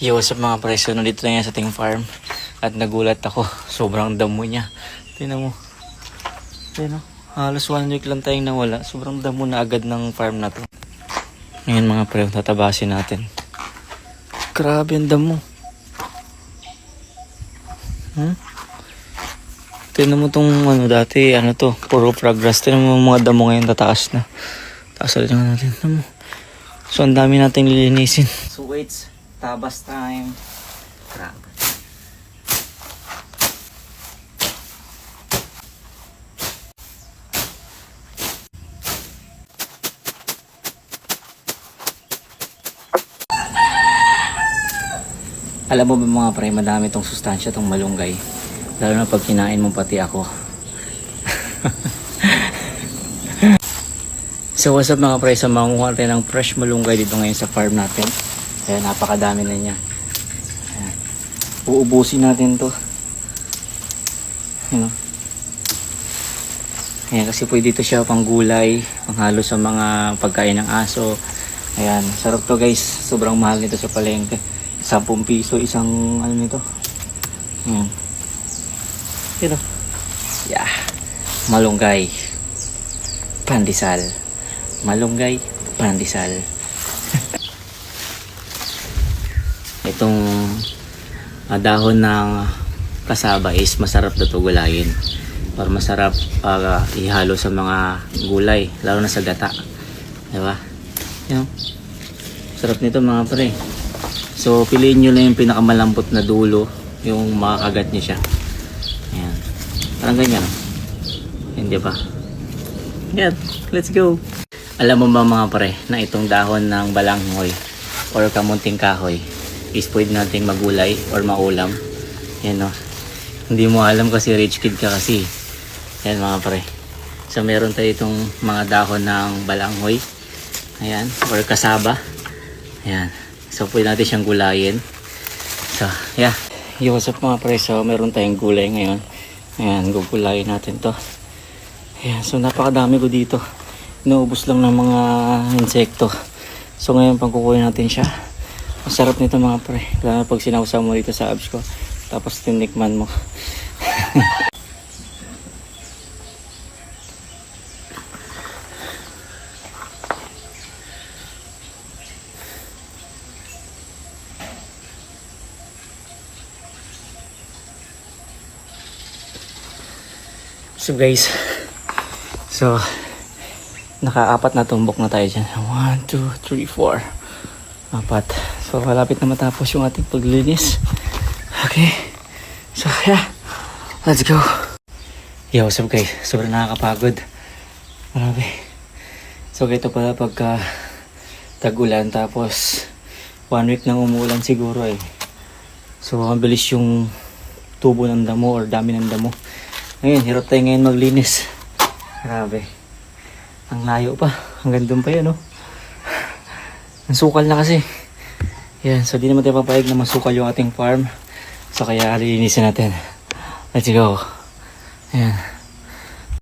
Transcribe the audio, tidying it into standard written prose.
Yo, what's up mga preso? Nandito na yan sa ating farm. At nagulat ako. Sobrang damo niya. Tingnan mo. Tingnan mo. Halos 1 week lang tayong nawala. Sobrang damo na agad ng farm na to. Ngayon mga pre, tatabasin natin. Grabe ang damo. Tingnan mo tong dati, to, puro progress. Tingnan mo mga damo ngayon tataas na. Taas ulit nga natin. Tingnan mo. So ang dami nating lilinisin. So wait, tabas time. Grabe. Alam mo ba mga pre, madami tong sustansya tong malunggay. Lalo na pag kinain mo pati ako. So what's up mga pre, sa manguha rin ng fresh malunggay dito ngayon sa farm natin. Ayan, napakadami na niya. Ayan. Uubusin natin to. Ayan, ayan, kasi pwede dito siya pang gulay, panghalo sa mga pagkain ng aso. Ayan, sarap to guys. Sobrang mahal nito sa palengke. 10 piso isang nito. Ayan. Ito. Yeah. Malunggay. Pandesal. Malunggay. Pandesal. Itong dahon ng kasaba is masarap na to gulayin. Para masarap ihalo sa mga gulay. Lalo na sa gata. Diba? Yan. Sarap nito mga pre. So, piliin nyo lang yung pinakamalambot na dulo, yung makakagat nyo siya. Ayan. Parang ganyan. Hindi ba? Ayan. Let's go. Alam mo ba mga pre, na itong dahon ng balanghoy or kamunting kahoy is pwede nating magulay or maulam. Ayan o. Hindi mo alam kasi rich kid ka kasi. Ayan mga pre. So, meron tayo itong mga dahon ng balanghoy. Ayan. Or kasaba. Ayan. So, pwede natin siyang gulayin. So, yeah. Yo, what's up mga pre? So, meron tayong gulay ngayon. Ayan, gugulayin natin to. Ayan, so napakadami ko dito. Inuubos lang ng mga insekto. So, ngayon pangkukuhin natin siya. Masarap nito mga pre. Lalo pag sinausaw mo dito sa abs ko. Tapos tinikman mo. So guys, so naka-4 na tumbok na tayo dyan. 1, 2, 3, 4. 4. So malapit na matapos yung ating paglinis. Okay. So yeah, let's go. Yo, what's up guys? Sobrang nakakapagod. Marami. So ito pala pagka tag-ulan tapos 1 week nang umuulan siguro eh. So ang bilis yung tubo ng damo or dami ng damo. Ngayon, hirap tayo ngayon maglinis. Grabe. Ang layo pa. Hanggang doon pa yun, no? Ang sukal na kasi. Yan, so di naman tayo papayag na masukal yung ating farm. So kaya lilinisin natin. Let's go. Ayan.